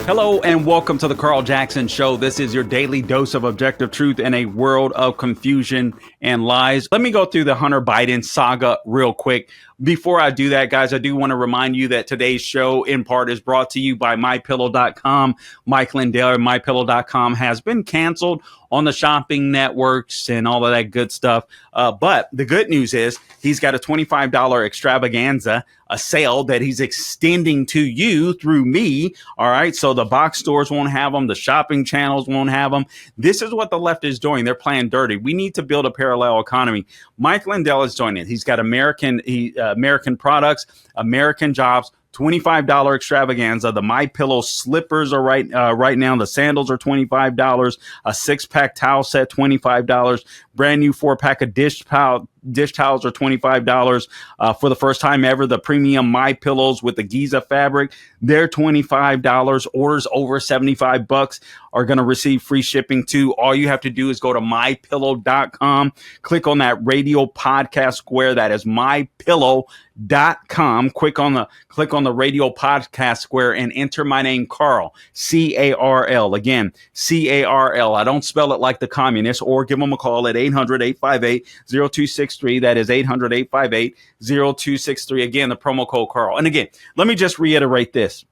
Hello and welcome to the Carl Jackson Show. This is your daily dose of objective truth in a world of confusion and lies. Let me go through the Hunter Biden saga real quick. Before I do that, guys, I do want to remind you that today's show in part is brought to you by MyPillow.com. Mike Lindell at MyPillow.com has been canceled on the shopping networks and all of that good stuff. But the good news is he's got a $25 extravaganza, a sale that he's extending to you through me. All right. So the box stores won't have them. The shopping channels won't have them. This is what the left is doing. They're playing dirty. We need to build a parallel economy. Mike Lindell is joining. He's got American products, American jobs, $25 extravaganza. The My Pillow slippers are right now. The sandals are $25. A 6-pack towel set, $25. Brand new 4-pack of dish towels are $25. For the first time ever, the premium My Pillows with the Giza fabric, they're $25. Orders over $75 are going to receive free shipping too. All you have to do is go to mypillow.com, click on that radio podcast square. That is mypillow.com. Click on the radio podcast square and enter my name, Carl, C-A-R-L. Again, C-A-R-L. I don't spell it like the communists, or give them a call at 800-858-0263. That is 800-858-0263. Again, the promo code Carl. And again, let me just reiterate this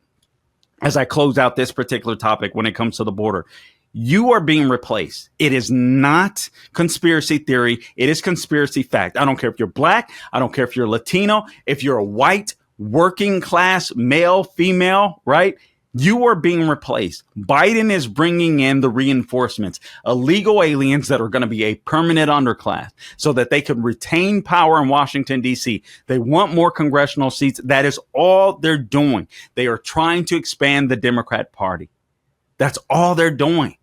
as I close out this particular topic when it comes to the border. You are being replaced. It is not conspiracy theory. It is conspiracy fact. I don't care if you're black. I don't care if you're Latino, if you're a white, working class, male, female, right? You are being replaced. Biden is bringing in the reinforcements, illegal aliens that are going to be a permanent underclass so that they can retain power in Washington, D.C. They want more congressional seats. That is all they're doing. They are trying to expand the Democrat Party. That's all they're doing.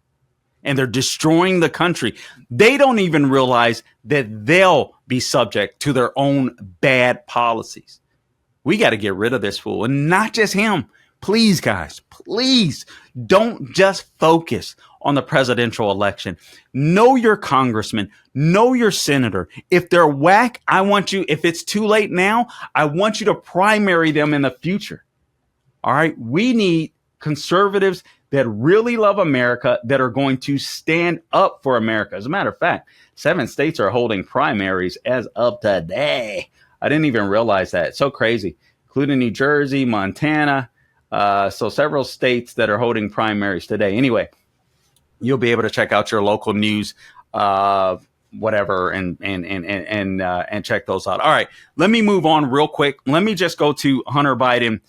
And they're destroying the country. They don't even realize that they'll be subject to their own bad policies. We got to get rid of this fool, and not just him. Please, guys, please don't just focus on the presidential election. Know your congressman, know your senator. If they're whack, if it's too late now, I want you to primary them in the future. All right. We need conservatives that really love America, that are going to stand up for America. As a matter of fact, 7 states are holding primaries as of today. I didn't even realize that. It's so crazy, including New Jersey, Montana. So several states that are holding primaries today. Anyway, you'll be able to check out your local news, whatever, and check those out. All right, let me move on real quick. Let me just go to Hunter Biden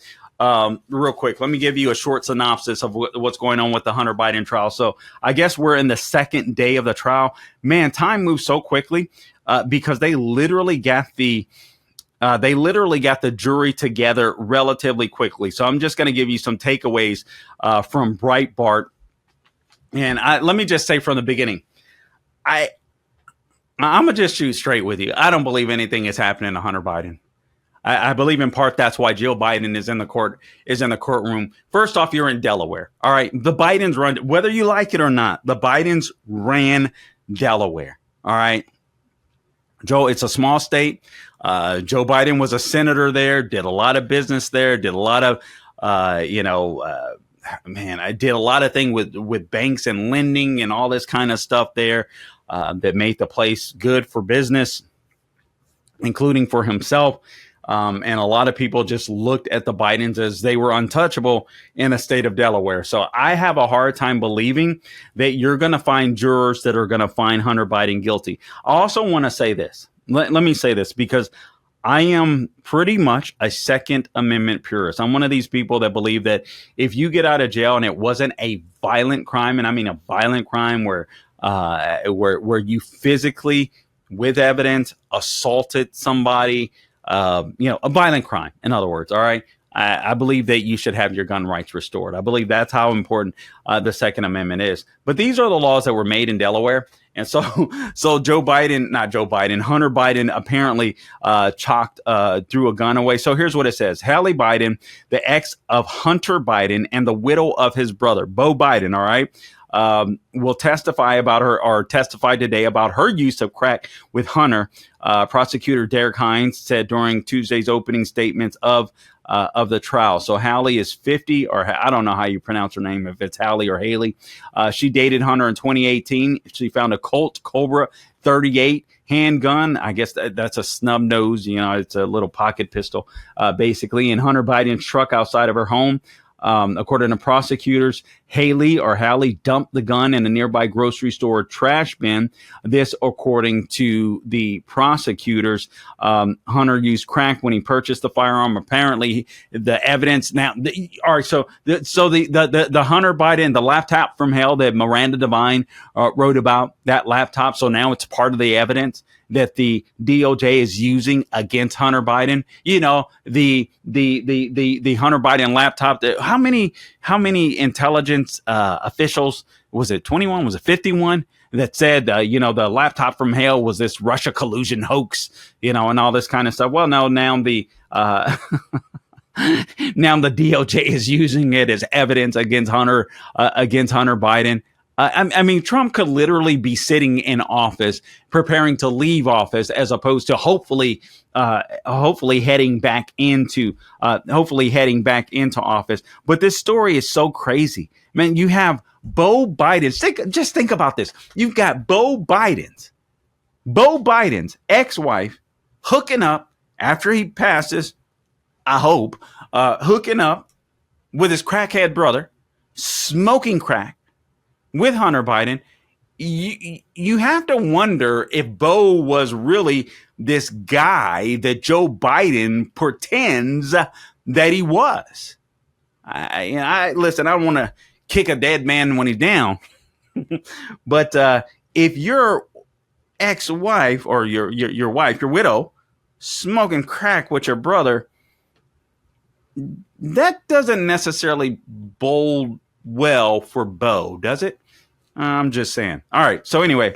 real quick. Let me give you a short synopsis of what's going on with the Hunter Biden trial. So I guess we're in the second day of the trial. Man, time moves so quickly because they literally got the jury together relatively quickly. So I'm just going to give you some takeaways from Breitbart. And let me just say from the beginning, I'm going to just shoot straight with you. I don't believe anything is happening to Hunter Biden. I believe in part that's why Jill Biden is in the courtroom. First off, you're in Delaware. All right. The Bidens run, whether you like it or not, the Bidens ran Delaware. All right. Joe, it's a small state. Joe Biden was a senator there, did a lot of business there, did a lot of, I did a lot of things with banks and lending and all this kind of stuff there that made the place good for business, including for himself. And a lot of people just looked at the Bidens as they were untouchable in the state of Delaware. So I have a hard time believing that you're going to find jurors that are going to find Hunter Biden guilty. I also want to say this. Let me say this, because I am pretty much a Second Amendment purist. I'm one of these people that believe that if you get out of jail and it wasn't a violent crime, and I mean a violent crime where you physically, with evidence, assaulted somebody, a violent crime, in other words, all right? I believe that you should have your gun rights restored. I believe that's how important the Second Amendment is. But these are the laws that were made in Delaware. And so Hunter Biden apparently threw a gun away. So here's what it says. Hallie Biden, the ex of Hunter Biden and the widow of his brother, Beau Biden, all right, will testify about her or testified today about her use of crack with Hunter. Prosecutor Derek Hines said during Tuesday's opening statements of the trial. So Hallie is 50, or I don't know how you pronounce her name, if it's Hallie or Haley. She dated Hunter in 2018. She found a Colt Cobra 38 handgun. I guess that's a snub nose. It's a little pocket pistol, basically, in Hunter Biden's truck outside of her home. According to prosecutors, Hallie dumped the gun in a nearby grocery store trash bin. This, according to the prosecutors, Hunter used crack when he purchased the firearm. Apparently, the evidence now. All right, so the Hunter Biden, the laptop from hell that Miranda Devine wrote about, that laptop. So now it's part of the evidence that the DOJ is using against Hunter Biden. The Hunter Biden laptop. How many intelligence officials, was it 21? Was it 51? That said, the laptop from hell was this Russia collusion hoax, and all this kind of stuff. Well, no, now the DOJ is using it as evidence against Hunter Biden. I mean, Trump could literally be sitting in office, preparing to leave office, as opposed to hopefully heading back into office. But this story is so crazy, man. You have Beau Biden. Just think about this. You've got Beau Biden's ex-wife hooking up after he passes. I hope hooking up with his crackhead brother, smoking crack with Hunter Biden. You have to wonder if Beau was really this guy that Joe Biden pretends that he was. Listen, I don't want to kick a dead man when he's down, but if your ex-wife or your wife, your widow, smoking crack with your brother, that doesn't necessarily bode well for Beau, does it? I'm just saying. All right. So anyway,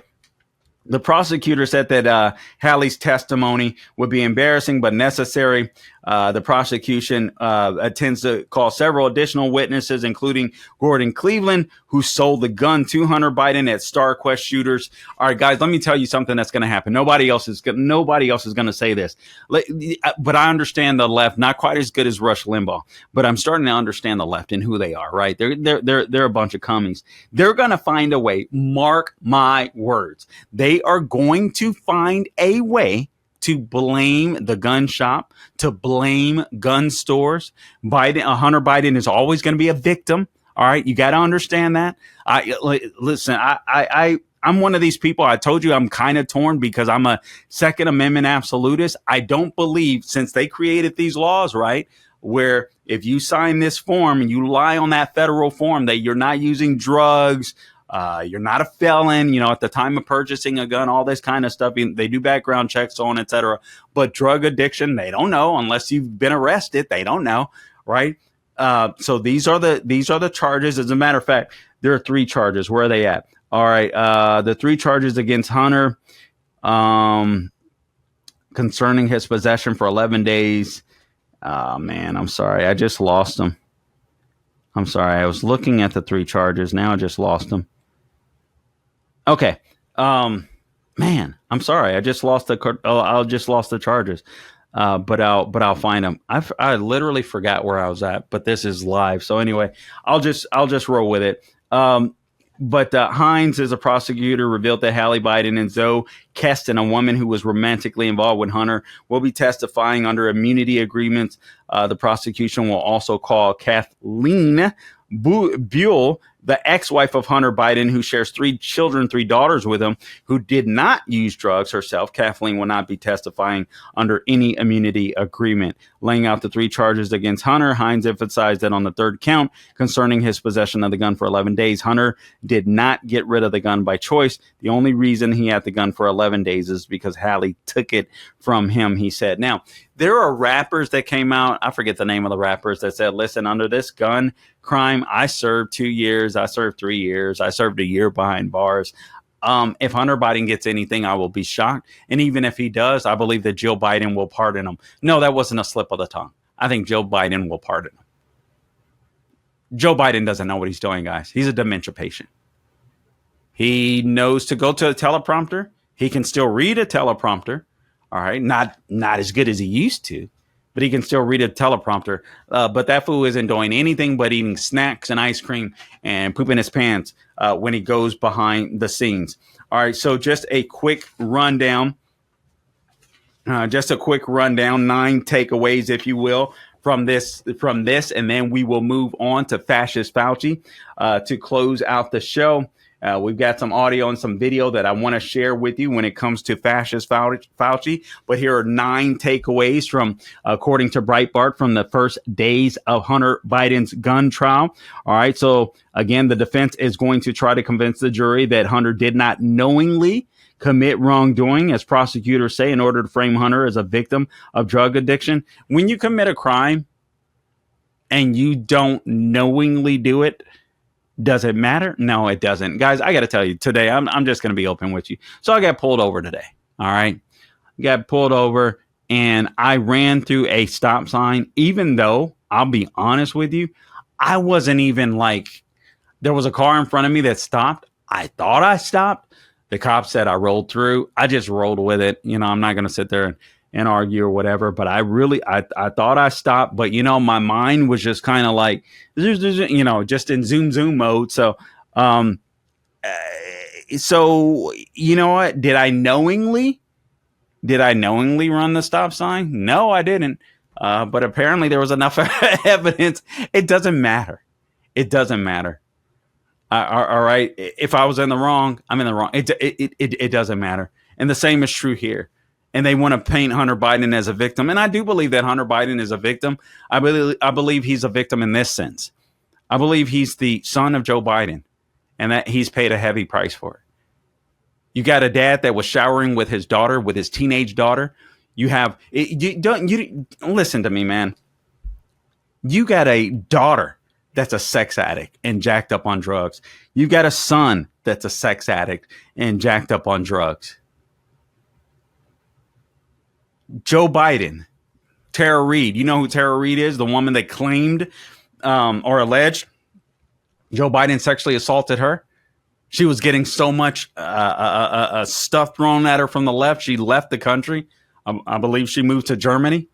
the prosecutor said that Hallie's testimony would be embarrassing but necessary. The prosecution intends to call several additional witnesses, including Gordon Cleveland, who sold the gun to Hunter Biden at StarQuest Shooters. All right, guys, let me tell you something that's going to happen. Nobody else is going to say this. But I understand the left, not quite as good as Rush Limbaugh, but I'm starting to understand the left and who they are. Right? They're a bunch of cummies. They're going to find a way. Mark my words. They are going to find a way to blame the gun shop, to blame gun stores. Hunter Biden is always going to be a victim. All right, you got to understand that. Listen, I'm one of these people. I told you I'm kind of torn because I'm a Second Amendment absolutist. I don't believe, since they created these laws, right, where if you sign this form and you lie on that federal form that you're not using drugs, you're not a felon, at the time of purchasing a gun, all this kind of stuff. They do background checks, so on, et cetera. But drug addiction, they don't know unless you've been arrested. They don't know, right? So these are the charges. As a matter of fact, there are 3 charges. Where are they at? All right. The 3 charges against Hunter, concerning his possession for 11 days. Oh, man, I'm sorry. I just lost them. I'm sorry. I was looking at the 3 charges. Now I just lost them. Okay. Man, I'm sorry. I just lost the charges. But I'll find them. I literally forgot where I was at, but this is live. So anyway, I'll just roll with it. But Hines, as a prosecutor, revealed that Hallie Biden and Zoe Keston, a woman who was romantically involved with Hunter, will be testifying under immunity agreements. The prosecution will also call Kathleen Buell, the ex-wife of Hunter Biden, who shares 3 children, 3 daughters with him, who did not use drugs herself. Kathleen will not be testifying under any immunity agreement. Laying out the 3 charges against Hunter, Hines emphasized that on the 3rd count concerning his possession of the gun for 11 days, Hunter did not get rid of the gun by choice. The only reason he had the gun for 11 days is because Hallie took it from him, he said. Now, there are rappers that came out, I forget the name of the rappers, that said, listen, under this gun crime, I served 2 years, I served 3 years, I served a year behind bars. If Hunter Biden gets anything, I will be shocked. And even if he does, I believe that Joe Biden will pardon him. No, that wasn't a slip of the tongue. I think Joe Biden will pardon him. Joe Biden doesn't know what he's doing, guys. He's a dementia patient. He knows to go to a teleprompter. He can still read a teleprompter. All right. Not as good as he used to, but he can still read a teleprompter. But that fool isn't doing anything but eating snacks and ice cream and pooping his pants when he goes behind the scenes. All right. So just a quick rundown. 9 takeaways, if you will, from this, and then we will move on to Fascist Fauci to close out the show. We've got some audio and some video that I want to share with you when it comes to Fascist Fauci. But here are 9 takeaways from, according to Breitbart, from the first days of Hunter Biden's gun trial. All right. So again, the defense is going to try to convince the jury that Hunter did not knowingly commit wrongdoing, as prosecutors say, in order to frame Hunter as a victim of drug addiction. When you commit a crime and you don't knowingly do it, does it matter? No, it doesn't. Guys, I got to tell you today, I'm just going to be open with you. So I got pulled over today. All right. Got pulled over and I ran through a stop sign, even though I'll be honest with you, I wasn't even like, there was a car in front of me that stopped. I thought I stopped. The cop said I rolled through. I just rolled with it. You know, I'm not going to sit there and argue or whatever, but I thought I stopped, but you know, my mind was just kind of like, you know, just in zoom mode. So, so you know what? Did I knowingly run the stop sign? No, I didn't. But apparently there was enough evidence. It doesn't matter. It doesn't matter. All right. If I was in the wrong, I'm in the wrong. It doesn't matter. And the same is true here. And they want to paint Hunter Biden as a victim. And I do believe that Hunter Biden is a victim. I believe he's a victim in this sense. I believe he's the son of Joe Biden and that he's paid a heavy price for it. You got a dad that was showering with his daughter, with his teenage daughter. You have, you listen to me, man. You got a daughter that's a sex addict and jacked up on drugs. You got a son that's a sex addict and jacked up on drugs. Joe Biden, Tara Reid. You know who Tara Reid is? The woman that claimed or alleged Joe Biden sexually assaulted her. She was getting so much stuff thrown at her from the left. She left the country. I believe she moved to Germany.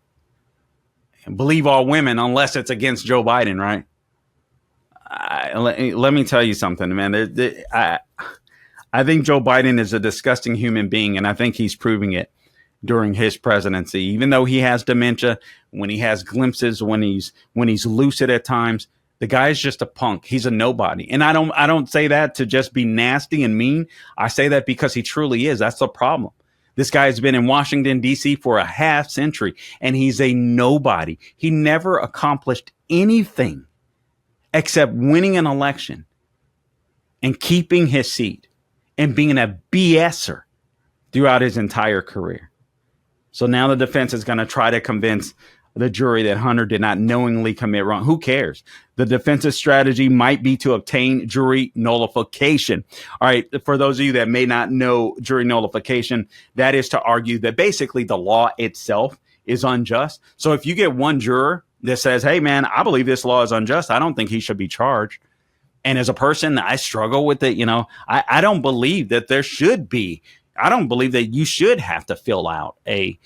And believe all women, unless it's against Joe Biden, right? Let me tell you something, man. I think Joe Biden is a disgusting human being, and I think he's proving it during his presidency. Even though he has dementia, when he has glimpses, when he's lucid at times, the guy's just a punk. He's a nobody. And I don't say that to just be nasty and mean. I say that because he truly is. That's the problem. This guy has been in Washington, D.C. for a half century, and he's a nobody. He never accomplished anything except winning an election and keeping his seat and being a BSer throughout his entire career. So now the defense is going to try to convince the jury that Hunter did not knowingly commit wrong. Who cares? The defense's strategy might be to obtain jury nullification. All right. For those of you that may not know jury nullification, that is to argue that basically the law itself is unjust. So if you get one juror that says, hey, man, I believe this law is unjust, I don't think he should be charged. And as a person, I struggle with it. You know, I don't believe that there should be. I don't believe that you should have to fill out a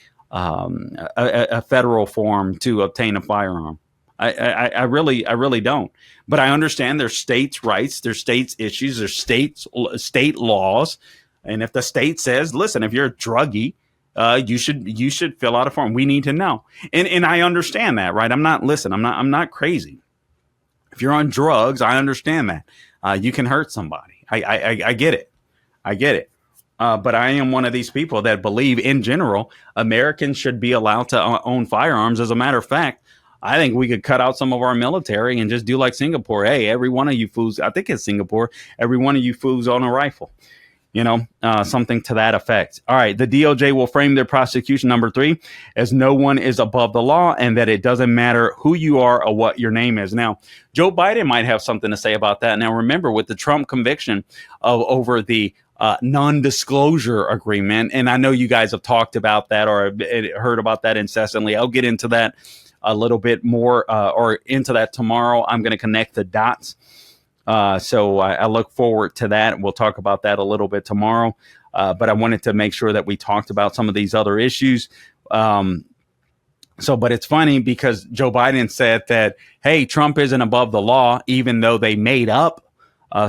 federal form to obtain a firearm. I really don't. But I understand there's states' rights, there's states' issues, there's state laws. And if the state says, listen, if you're a druggie, you should fill out a form. We need to know. And I understand that, right? I'm not crazy. If you're on drugs, I understand that. You can hurt somebody. I get it. I get it. But I am one of these people that believe, in general, Americans should be allowed to own firearms. As a matter of fact, I think we could cut out some of our military and just do like Singapore. Hey, every one of you fools, I think it's Singapore, every one of you fools own a rifle. You know, something to that effect. All right. The DOJ will frame their prosecution, number 3, as no one is above the law and that it doesn't matter who you are or what your name is. Now, Joe Biden might have something to say about that. Now, remember, with the Trump conviction over the non-disclosure agreement, and I know you guys have talked about that or heard about that incessantly. I'll get into that a little bit more or into that tomorrow. I'm going to connect the dots. So I look forward to that. We'll talk about that a little bit tomorrow. But I wanted to make sure that we talked about some of these other issues. But it's funny because Joe Biden said that, hey, Trump isn't above the law, even though they made up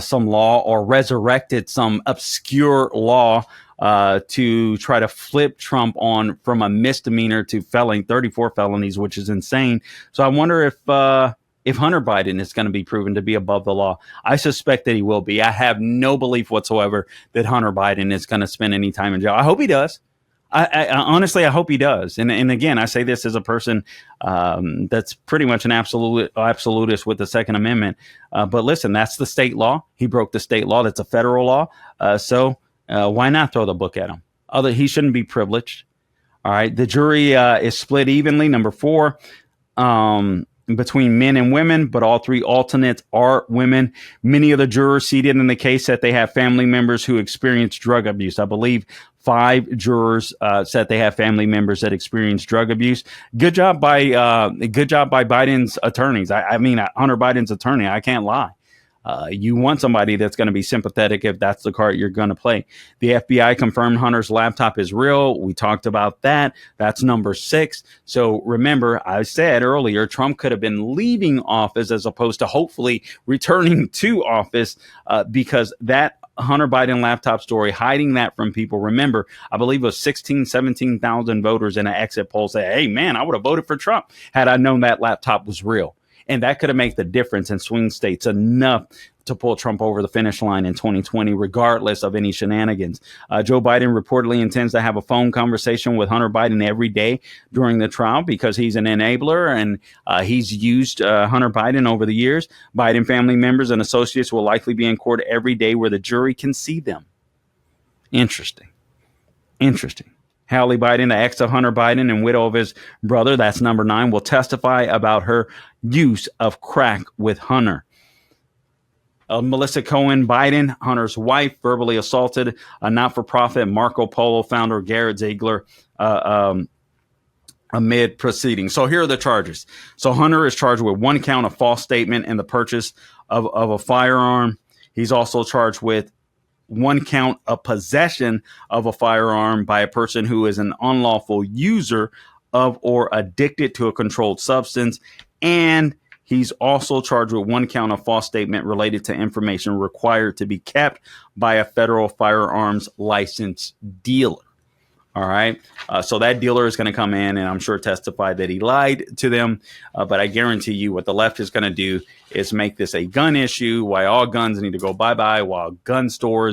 some law or resurrected some obscure law to try to flip Trump on from a misdemeanor to 34 felonies, which is insane. So I wonder if Hunter Biden is going to be proven to be above the law. I suspect that he will be. I have no belief whatsoever that Hunter Biden is going to spend any time in jail. I hope he does. I honestly, I hope he does. And again, I say this as a person that's pretty much an absolutist with the Second Amendment. But listen, that's the state law. He broke the state law. That's a federal law. So why not throw the book at him? He shouldn't be privileged. All right. The jury is split evenly. Number 4. Between men and women, but all 3 alternates are women. Many of the jurors seated in the case said they have family members who experienced drug abuse. I believe 5 jurors said they have family members that experienced drug abuse. Good job by Biden's attorneys. I mean, Hunter Biden's attorney. I can't lie. You want somebody that's going to be sympathetic if that's the card you're going to play. The FBI confirmed Hunter's laptop is real. We talked about that. That's number 6. So remember, I said earlier, Trump could have been leaving office as opposed to hopefully returning to office because that Hunter Biden laptop story, hiding that from people. Remember, I believe it was 17,000 voters in an exit poll say, hey, man, I would have voted for Trump had I known that laptop was real. And that could have made the difference in swing states enough to pull Trump over the finish line in 2020, regardless of any shenanigans. Joe Biden reportedly intends to have a phone conversation with Hunter Biden every day during the trial because he's an enabler and he's used Hunter Biden over the years. Biden family members and associates will likely be in court every day where the jury can see them. Interesting. Hallie Biden, the ex of Hunter Biden and widow of his brother, that's number 9, will testify about her use of crack with Hunter. Melissa Cohen Biden, Hunter's wife, verbally assaulted a not-for-profit Marco Polo founder Garrett Ziegler amid proceedings. So here are the charges. So Hunter is charged with 1 count of false statement in the purchase of a firearm. He's also charged with 1 count of possession of a firearm by a person who is an unlawful user of or addicted to a controlled substance. And he's also charged with 1 count of false statement related to information required to be kept by a federal firearms license dealer. All right. So that dealer is going to come in and I'm sure testify that he lied to them. But I guarantee you what the left is going to do is make this a gun issue, why all guns need to go bye-bye, while gun store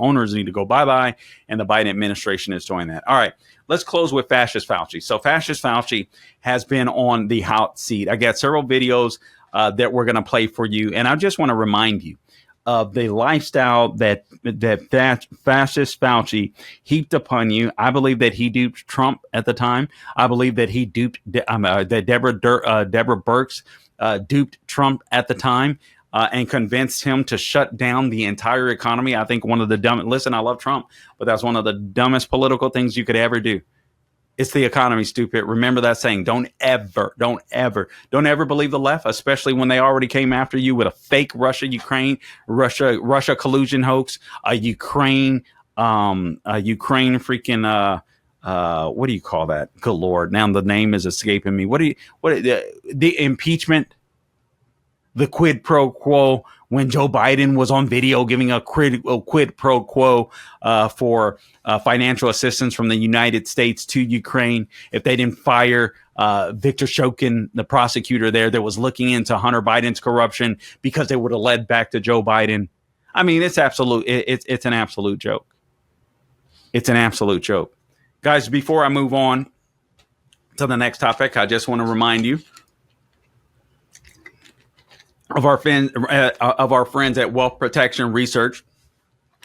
owners need to go bye-bye. And the Biden administration is doing that. All right. Let's close with Fascist Fauci. So Fascist Fauci has been on the hot seat. I got several videos that we're going to play for you. And I just want to remind you of the lifestyle that Fascist Fauci heaped upon you. I believe that he duped Trump at the time. I believe that he duped that Deborah Birx duped Trump at the time and convinced him to shut down the entire economy. I think one of the dumbest. Listen, I love Trump, but that's one of the dumbest political things you could ever do. It's the economy, stupid. Remember that saying. Don't ever believe the left, especially when they already came after you with a fake Russia collusion hoax, Ukraine freaking what do you call that? Good Lord. Now the name is escaping me. The impeachment, the quid pro quo when Joe Biden was on video giving a quid pro quo for financial assistance from the United States to Ukraine. If they didn't fire Victor Shokin, the prosecutor there that was looking into Hunter Biden's corruption, because they would have led back to Joe Biden. I mean, it's absolute. It's an absolute joke. It's an absolute joke. Guys, before I move on to the next topic, I just want to remind you of our friends at Wealth Protection Research.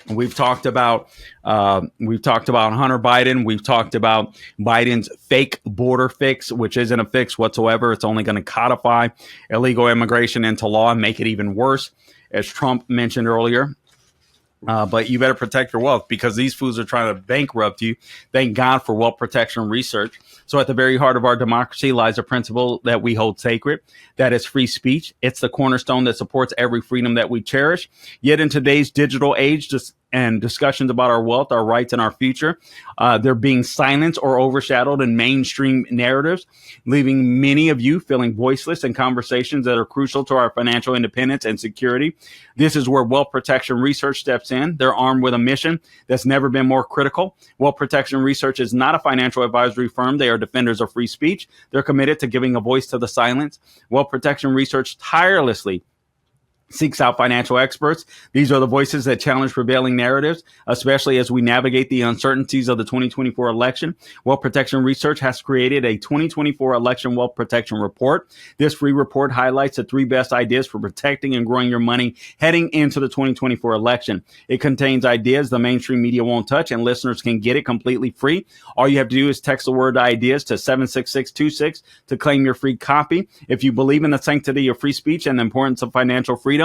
We've talked about Hunter Biden. We've talked about Biden's fake border fix, which isn't a fix whatsoever. It's only going to codify illegal immigration into law and make it even worse. As Trump mentioned earlier, But you better protect your wealth because these fools are trying to bankrupt you. Thank God for wealth protection research. So at the very heart of our democracy lies a principle that we hold sacred. That is free speech. It's the cornerstone that supports every freedom that we cherish. Yet in today's digital age, and discussions about our wealth, our rights, and our future, they're being silenced or overshadowed in mainstream narratives, leaving many of you feeling voiceless in conversations that are crucial to our financial independence and security. This is where wealth protection research steps in. They're armed with a mission that's never been more critical. Wealth protection research is not a financial advisory firm. They are defenders of free speech. They're committed to giving a voice to the silence. Wealth protection research tirelessly seeks out financial experts. These are the voices that challenge prevailing narratives, especially as we navigate the uncertainties of the 2024 election. Wealth Protection Research has created a 2024 election wealth protection report. This free report highlights the 3 best ideas for protecting and growing your money heading into the 2024 election. It contains ideas the mainstream media won't touch, and listeners can get it completely free. All you have to do is text the word ideas to 76626 to claim your free copy. If you believe in the sanctity of free speech and the importance of financial freedom,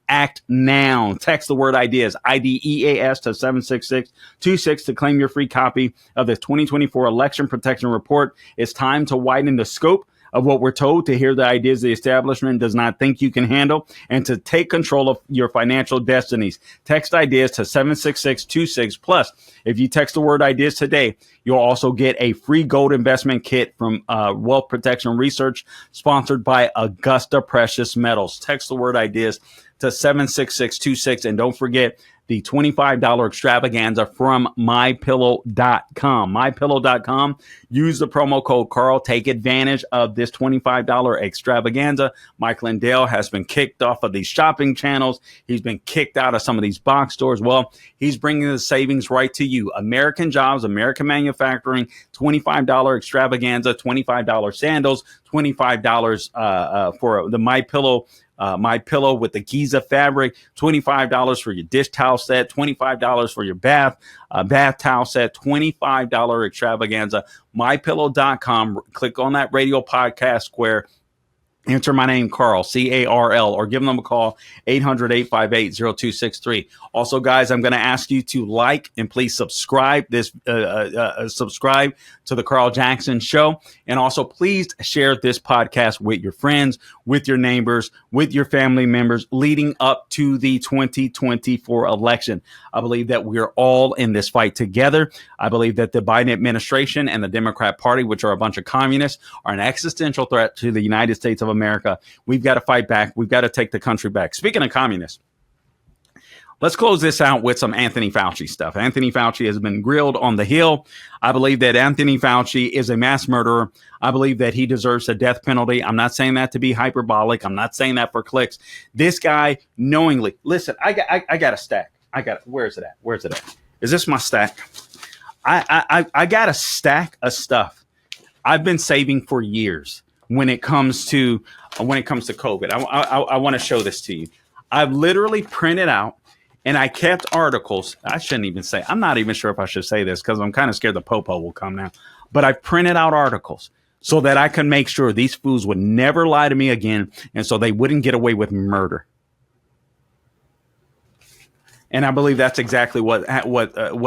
act now. Text the word ideas, IDEAS, to 76626 to claim your free copy of the 2024 Election Protection Report. It's time to widen the scope of what we're told, to hear the ideas the establishment does not think you can handle, and to take control of your financial destinies. Text ideas to 76626. Plus, if you text the word ideas today, you'll also get a free gold investment kit from Wealth Protection Research, sponsored by Augusta Precious Metals. Text the word ideas to 76626. And don't forget the $25 extravaganza from mypillow.com. Mypillow.com. Use the promo code Carl. Take advantage of this $25 extravaganza. Mike Lindell has been kicked off of these shopping channels. He's been kicked out of some of these box stores. Well, he's bringing the savings right to you. American jobs, American manufacturing, $25 extravaganza, $25 sandals, $25 for the My Pillow with the Giza fabric, $25 for your dish towel set, $25 for your bath towel set, $25 extravaganza. MyPillow.com. Click on that radio podcast square. Enter my name, Carl, C-A-R-L, or give them a call, 800-858-0263. Also, guys, I'm going to ask you to like and please subscribe subscribe to the Carl Jackson Show. And also, please share this podcast with your friends, with your neighbors, with your family members leading up to the 2024 election. I believe that we're all in this fight together. I believe that the Biden administration and the Democrat Party, which are a bunch of communists, are an existential threat to the United States of America. We've got to fight back. We've got to take the country back. Speaking of communists, let's close this out with some Anthony Fauci stuff. Anthony Fauci has been grilled on the Hill. I believe that Anthony Fauci is a mass murderer. I believe that he deserves a death penalty. I'm not saying that to be hyperbolic. I'm not saying that for clicks. This guy knowingly, listen, I got a stack. Where's it at? Is this my stack? I got a stack of stuff I've been saving for years when it comes to COVID. I want to show this to you. I've literally printed out and I kept articles. I shouldn't even say, I'm not even sure if I should say this because I'm kind of scared the popo will come now. But I printed out articles so that I can make sure these fools would never lie to me again, and so they wouldn't get away with murder. And I believe that's exactly what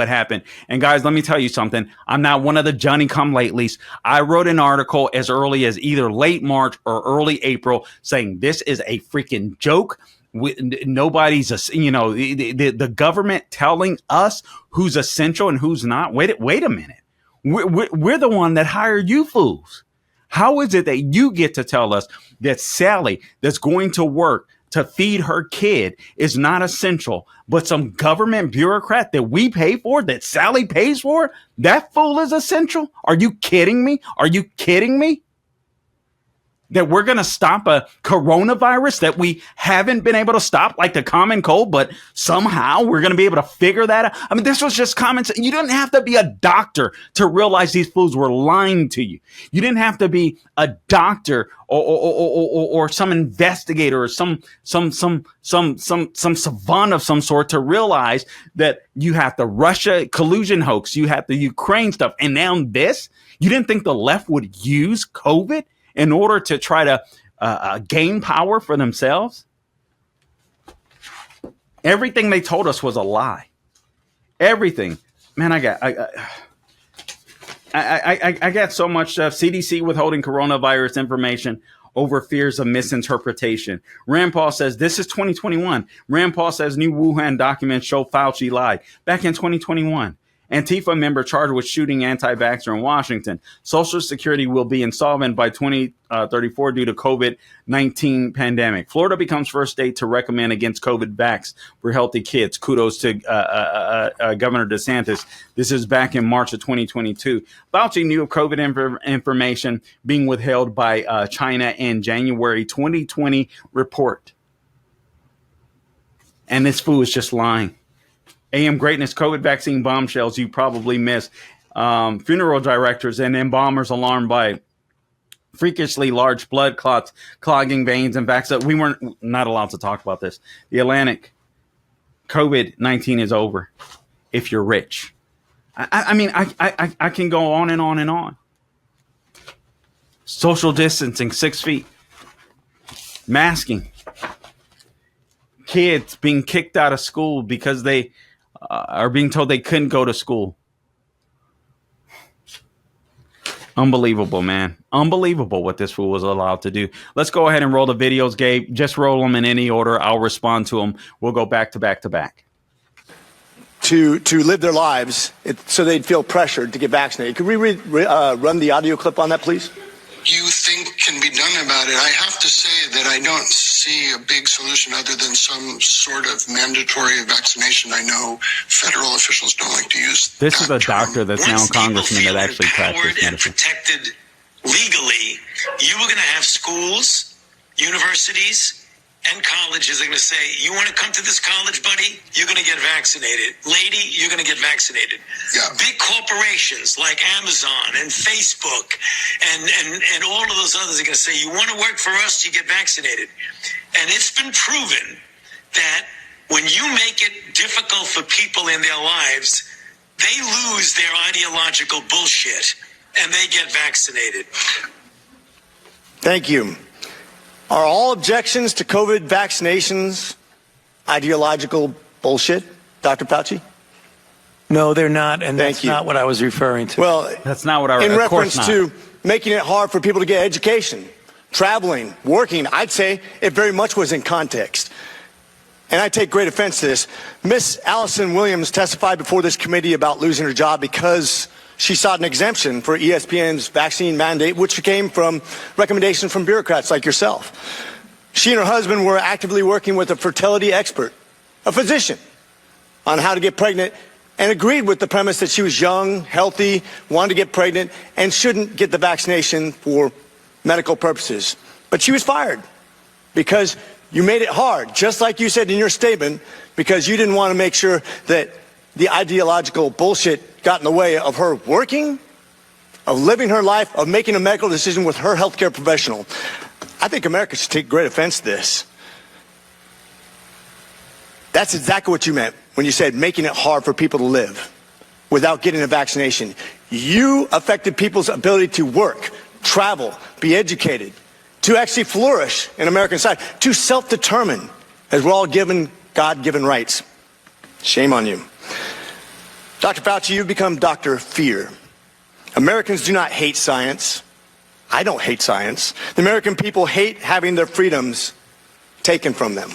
happened. And guys, let me tell you something. I'm not one of the Johnny-come-latelys. I wrote an article as early as either late March or early April saying this is a freaking joke. Nobody's, the government telling us who's essential and who's not. Wait a minute. We're the one that hired you fools. How is it that you get to tell us that Sally that's going to work to feed her kid is not essential, but some government bureaucrat that we pay for, that Sally pays for, that fool is essential? Are you kidding me? That we're going to stop a coronavirus that we haven't been able to stop, like the common cold, but somehow we're going to be able to figure that out. I mean, this was just common sense. You didn't have to be a doctor to realize these fools were lying to you. You didn't have to be a doctor or some investigator or some savant of some sort to realize that you have the Russia collusion hoax, you have the Ukraine stuff, and now this. You didn't think the left would use COVID in order to try to gain power for themselves? Everything they told us was a lie. Everything. Man, I got so much stuff. CDC withholding coronavirus information over fears of misinterpretation. Rand Paul says this is 2021. Rand Paul says new Wuhan documents show Fauci lied back in 2021. Antifa member charged with shooting anti-vaxxer in Washington. Social Security will be insolvent by 2034 due to COVID-19 pandemic. Florida becomes first state to recommend against COVID vax for healthy kids. Kudos to Governor DeSantis. This is back in March of 2022. Fauci knew of COVID information being withheld by China in January 2020 report. And this fool is just lying. AM Greatness, COVID vaccine bombshells you probably missed. Funeral directors and embalmers alarmed by freakishly large blood clots clogging veins and vaccines. We weren't not allowed to talk about this. The Atlantic, COVID-19 is over if you're rich. I mean, I can go on and on and on. Social distancing, 6 feet. Masking. Kids being kicked out of school because they are being told they couldn't go to school. Unbelievable, man. Unbelievable what this fool was allowed to do. Let's go ahead and roll the videos, Gabe. Just roll them in any order. I'll respond to them. We'll go back to back to back. To live their lives so they'd feel pressured to get vaccinated. Could we run the audio clip on that, please? You think can be done about it. I have to say that I don't see a big solution other than some sort of mandatory vaccination. I know federal officials don't like to use this is a term. doctor that's now a congressman that actually practiced medicine. And protected legally, you were going to have schools, universities, and colleges are going to say, you want to come to this college, buddy? You're going to get vaccinated. Lady, you're going to get vaccinated. Yeah. Big corporations like Amazon and Facebook and all of those others are going to say, you want to work for us, you get vaccinated. And it's been proven that when you make it difficult for people in their lives, they lose their ideological bullshit and they get vaccinated. Thank you. Are all objections to COVID vaccinations ideological bullshit, Dr. Fauci? No, they're not, and Thank that's you. not what I was referring to. Well, that's not what I in of reference course to making it hard for people to get education, traveling, working, I'd say it very much was in context. And I take great offense to this. Miss Allison Williams testified before this committee about losing her job because she sought an exemption for ESPN's vaccine mandate, which came from recommendations from bureaucrats like yourself. She and her husband were actively working with a fertility expert, a physician, on how to get pregnant, and agreed with the premise that she was young, healthy, wanted to get pregnant, and shouldn't get the vaccination for medical purposes. But she was fired because you made it hard, just like you said in your statement, because you didn't want to make sure that the ideological bullshit got in the way of her working, of living her life, of making a medical decision with her healthcare professional. I think America should take great offense to this. That's exactly what you meant when you said making it hard for people to live without getting a vaccination. You affected people's ability to work, travel, be educated, to actually flourish in American society, to self-determine, as we're all given God-given rights. Shame on you. Dr. Fauci, you've become Dr. Fear. Americans do not hate science. I don't hate science. The American people hate having their freedoms taken from them.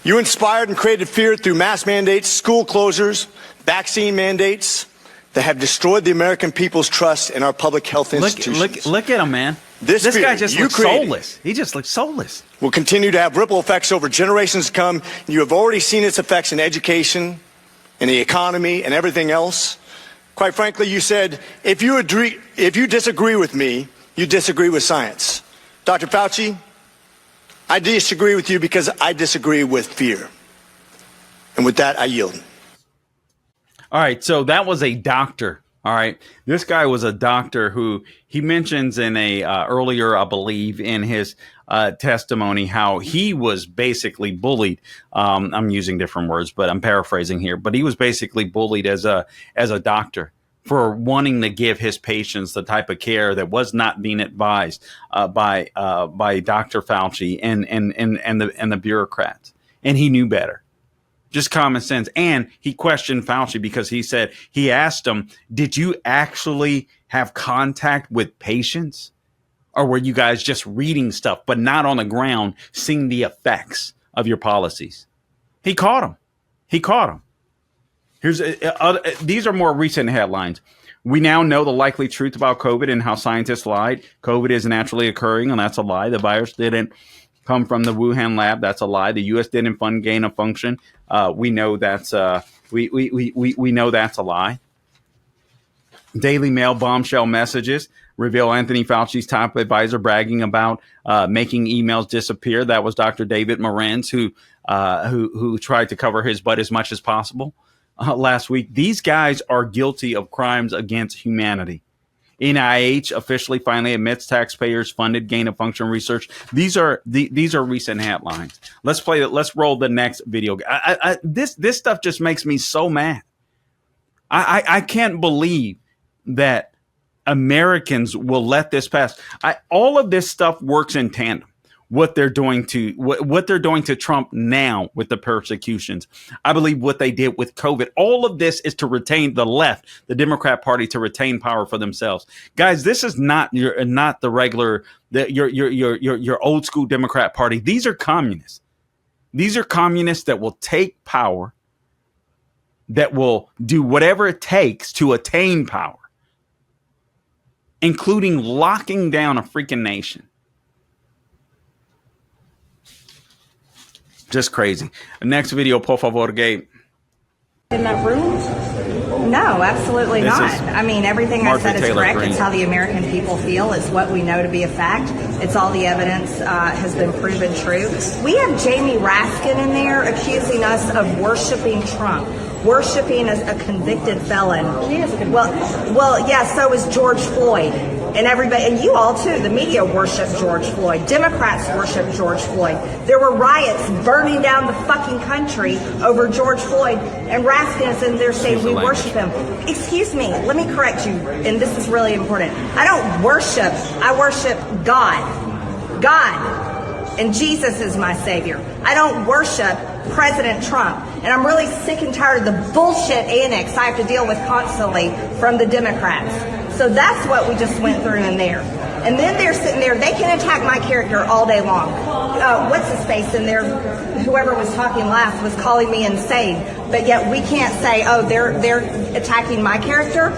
You inspired and created fear through mass mandates, school closures, vaccine mandates that have destroyed the American people's trust in our public health institutions. Look at him, man. This guy just looks soulless. He just looks soulless. Will continue to have ripple effects over generations to come. You have already seen its effects in education, in the economy, and everything else. Quite frankly, you said, if you disagree with me, you disagree with science. Dr. Fauci, I disagree with you because I disagree with fear. And with that, I yield. All right, so that was a doctor. All right, this guy was a doctor who he mentions in a earlier, I believe, in his testimony how he was basically bullied. I'm using different words, but I'm paraphrasing here. But he was basically bullied as a doctor for wanting to give his patients the type of care that was not being advised by Dr. Fauci and the bureaucrats, and he knew better. Just common sense. And he questioned Fauci because he asked him, did you actually have contact with patients? Or were you guys just reading stuff, but not on the ground, seeing the effects of your policies? He caught him. These are more recent headlines. We now know the likely truth about COVID and how scientists lied. COVID is naturally occurring, and that's a lie. The virus didn't come from the Wuhan lab. That's a lie. The U.S. didn't fund gain of function. We know that's we know that's a lie. Daily Mail bombshell messages reveal Anthony Fauci's top advisor bragging about making emails disappear. That was Dr. David Moranz, who tried to cover his butt as much as possible last week. These guys are guilty of crimes against humanity. NIH officially finally admits taxpayers funded gain of function research. These are recent headlines. Let's roll the next video. This stuff just makes me so mad. I can't believe that Americans will let this pass. All of this stuff works in tandem. What they're doing to Trump now with the persecutions. I believe what they did with COVID. All of this is to retain the left, the Democrat Party, to retain power for themselves. Guys, this is not the regular your old school Democrat Party. These are communists. These are communists that will take power, that will do whatever it takes to attain power, including locking down a freaking nation. Just crazy. Next video, por favor, Gabe. In that room? No, absolutely not. I mean, everything I said is correct. It's how the American people feel. It's what we know to be a fact. It's all the evidence has been proven true. We have Jamie Raskin in there accusing us of worshiping Trump, worshiping as a convicted felon. Well, yeah, so is George Floyd. And everybody, and you all too, the media worship George Floyd. Democrats worship George Floyd. There were riots burning down the fucking country over George Floyd, and Raskin is in there saying we worship him. Excuse me, let me correct you, and this is really important. I don't worship, I worship God. God. And Jesus is my savior. I don't worship President Trump. And I'm really sick and tired of the bullshit annex I have to deal with constantly from the Democrats. So that's what we just went through in there. And then they're sitting there, they can attack my character all day long. What's his face in there, whoever was talking last was calling me insane. But yet we can't say, oh, they're attacking my character.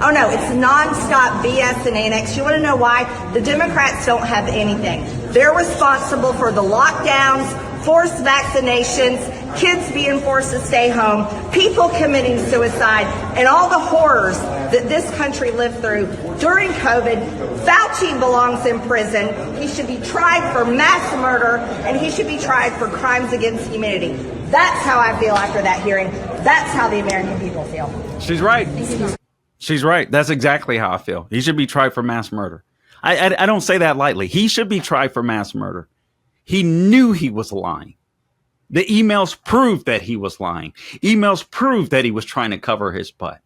Oh no, it's nonstop BS and annex. You want to know why? The Democrats don't have anything. They're responsible for the lockdowns, forced vaccinations, kids being forced to stay home, people committing suicide, and all the horrors that this country lived through during COVID. Fauci belongs in prison. He should be tried for mass murder, and he should be tried for crimes against humanity. That's how I feel after that hearing. That's how the American people feel. She's right. She's right. That's exactly how I feel. He should be tried for mass murder. I don't say that lightly. He should be tried for mass murder. He knew he was lying. The emails proved that he was lying. Emails proved that he was trying to cover his butt.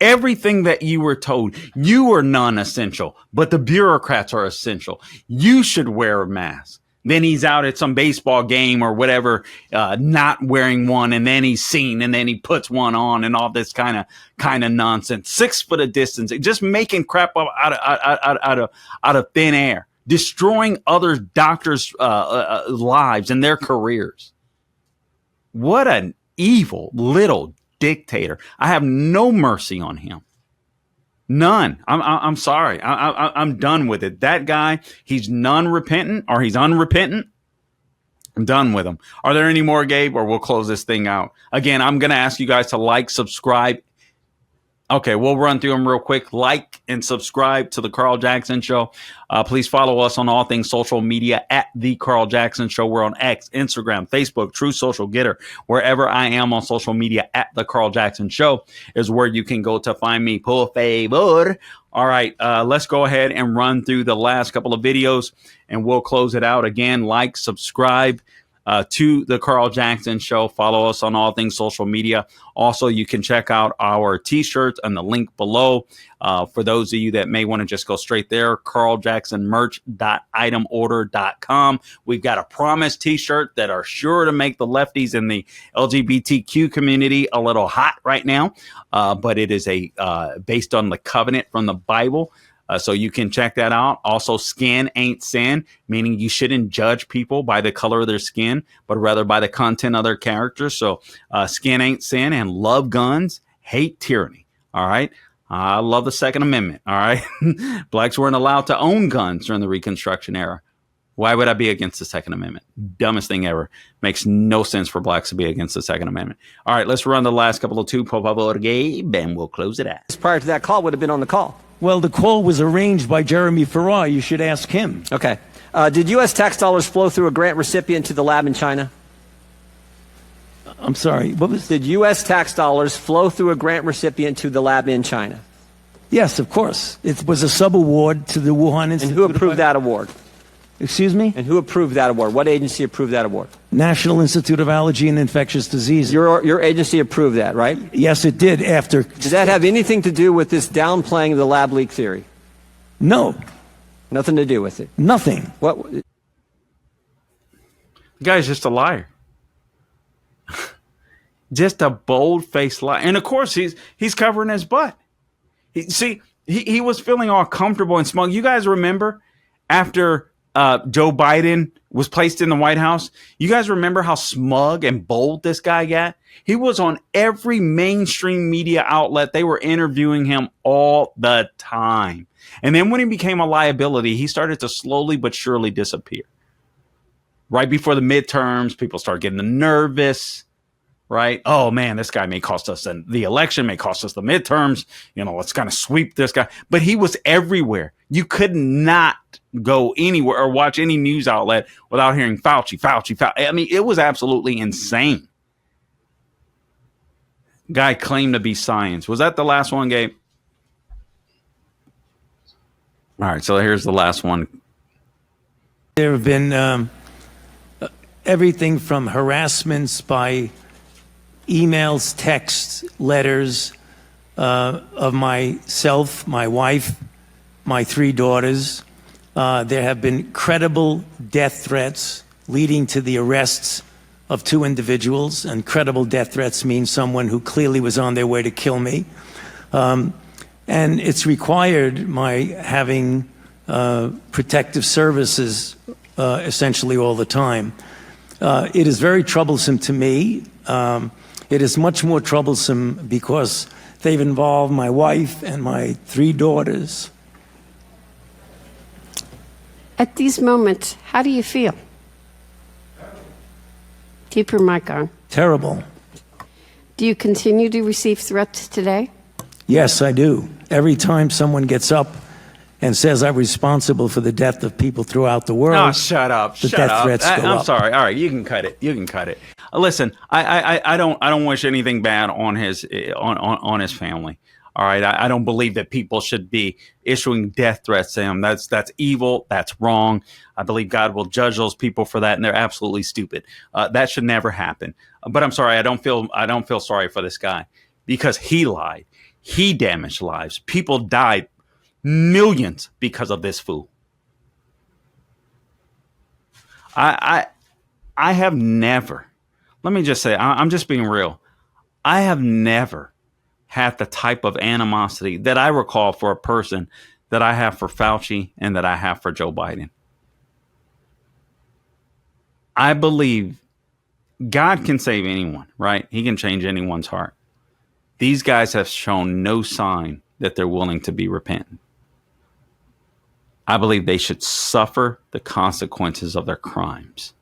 Everything that you were told, you are non-essential, but the bureaucrats are essential. You should wear a mask. Then he's out at some baseball game or whatever, not wearing one, and then he's seen, and then he puts one on, and all this kind of nonsense. 6 foot of distance, just making crap up out of thin air, destroying other doctors' lives and their careers. What an evil little dictator! I have no mercy on him. None. I'm sorry. I'm done with it. That guy, he's non-repentant or he's unrepentant. I'm done with him. Are there any more, Gabe, or we'll close this thing out? Again, I'm going to ask you guys to like, subscribe. Okay, we'll run through them real quick. Like and subscribe to The Carl Jackson Show. Please follow us on all things social media at The Carl Jackson Show. We're on X, Instagram, Facebook, True Social, Getter. Wherever I am on social media at The Carl Jackson Show is where you can go to find me. Por favor. All right, let's go ahead and run through the last couple of videos, and we'll close it out. Again, like, subscribe. to the Carl Jackson Show. Follow us on all things social media. Also, you can check out our t-shirts and the link below. For those of you that may want to just go straight there, carljacksonmerch.itemorder.com. We've got a promise t-shirt that are sure to make the lefties in the LGBTQ community a little hot right now. But it is based on the covenant from the Bible. So you can check that out. Also, skin ain't sin, meaning you shouldn't judge people by the color of their skin, but rather by the content of their character. So skin ain't sin, and love guns, hate tyranny. All right. I love the Second Amendment. All right. Blacks weren't allowed to own guns during the Reconstruction era. Why would I be against the Second Amendment? Dumbest thing ever. Makes no sense for blacks to be against the Second Amendment. All right, let's run the last couple of two. Por favor, Gabe, and we'll close it out. Prior to that call would have been on the call. Well, the call was arranged by Jeremy Farrar. You should ask him. Okay. Did U.S. tax dollars flow through a grant recipient to the lab in China? I'm sorry, what was... Did U.S. tax dollars flow through a grant recipient to the lab in China? Yes, of course. It was a sub-award to the Wuhan Institute. And who approved that award? Excuse me? And who approved that award? What agency approved that award? National Institute of Allergy and Infectious Diseases. Your agency approved that, right? Yes, it did after... Does that have anything to do with this downplaying of the lab leak theory? No. Nothing to do with it? Nothing. What? The guy's just a liar. Just a bold-faced lie. And, of course, he's covering his butt. He was feeling all comfortable and smug. You guys remember after Joe Biden was placed in the White House? You guys remember how smug and bold this guy got? He was on every mainstream media outlet. They were interviewing him all the time. And then when he became a liability, he started to slowly but surely disappear. Right before the midterms, people started getting nervous. Right? Oh, man, this guy may cost us the election, may cost us the midterms. You know, let's kind of sweep this guy. But he was everywhere. You could not go anywhere or watch any news outlet without hearing Fauci, Fauci, Fauci. I mean, it was absolutely insane. Guy claimed to be science. Was that the last one, Gabe? All right, so here's the last one. There have been everything from harassments by emails, texts, letters of myself, my wife, my 3 daughters. There have been credible death threats leading to the arrests of 2 individuals, and credible death threats mean someone who clearly was on their way to kill me. And it's required my having protective services essentially all the time. It is very troublesome to me. It is much more troublesome because they've involved my wife and my 3 daughters. At these moments, how do you feel? Keep your mic on. Terrible. Do you continue to receive threats today? Yes, I do. Every time someone gets up and says I'm responsible for the death of people throughout the world. Oh, shut up. The death threats go up. I'm sorry. All right, you can cut it. You can cut it. Listen, I don't wish anything bad on his family. All right, I don't believe that people should be issuing death threats to him. That's evil. That's wrong. I believe God will judge those people for that, and they're absolutely stupid. That should never happen. But I'm sorry. I don't feel sorry for this guy because he lied. He damaged lives. People died, millions, because of this fool. I have never. Let me just say, I'm just being real. I have never had the type of animosity that I recall for a person that I have for Fauci and that I have for Joe Biden. I believe God can save anyone, right? He can change anyone's heart. These guys have shown no sign that they're willing to be repentant. I believe they should suffer the consequences of their crimes.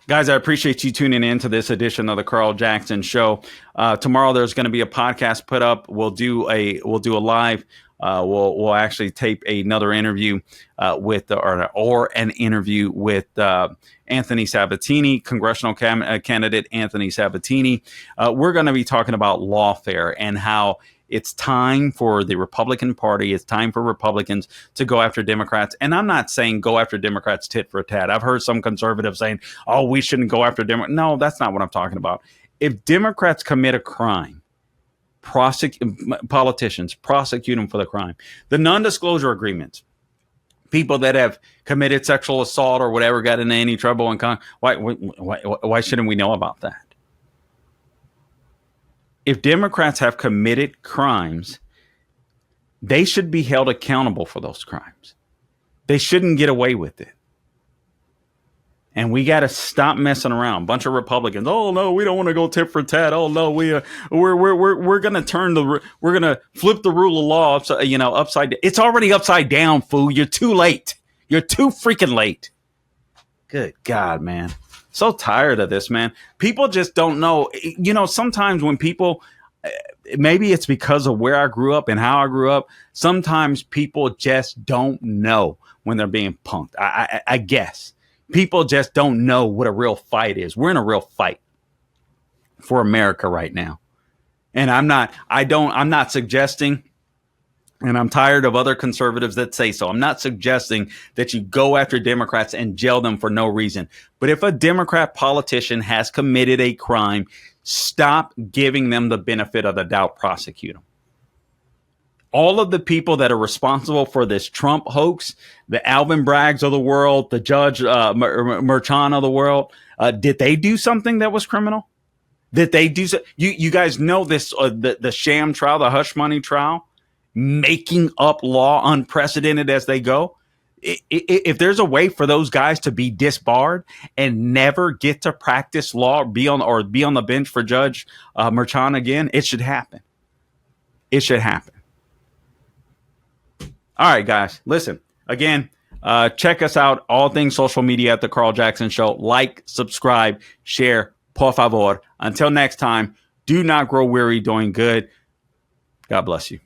Guys, I appreciate you tuning in to this edition of the Carl Jackson Show. Tomorrow there's going to be a podcast put up. We'll do a live. We'll actually tape another interview or an interview with Anthony Sabatini, congressional candidate Anthony Sabatini. We're going to be talking about lawfare and how It's time for the Republican Party. It's time for Republicans to go after Democrats. And I'm not saying go after Democrats tit for tat. I've heard some conservatives saying, oh, we shouldn't go after Democrats. No, that's not what I'm talking about. If Democrats commit a crime, politicians prosecute them for the crime. The non-disclosure agreements, people that have committed sexual assault or whatever got into any trouble and why shouldn't we know about that? If Democrats have committed crimes, they should be held accountable for those crimes. They shouldn't get away with it. And we got to stop messing around. Bunch of Republicans. Oh no, we don't want to go tit for tat. Oh no, we're going to we're going to flip the rule of law upside down. It's already upside down, fool. You're too late. You're too freaking late. Good God, man. So tired of this, man. People just don't know. Sometimes when people, maybe it's because of where I grew up and how I grew up. Sometimes people just don't know when they're being punked. I guess. People just don't know what a real fight is. We're in a real fight for America right now. And I'm not suggesting, and I'm tired of other conservatives that say so. I'm not suggesting that you go after Democrats and jail them for no reason. But if a Democrat politician has committed a crime, stop giving them the benefit of the doubt, prosecute them. All of the people that are responsible for this Trump hoax, the Alvin Braggs of the world, the Judge Merchan of the world, did they do something that was criminal? Did they do so? You guys know this, the sham trial, the hush money trial, making up law unprecedented as they go. If there's a way for those guys to be disbarred and never get to practice law, be on the bench for Judge Merchan again, it should happen. It should happen. All right, guys, listen, again, check us out, all things social media at The Carl Jackson Show. Like, subscribe, share, por favor. Until next time, do not grow weary doing good. God bless you.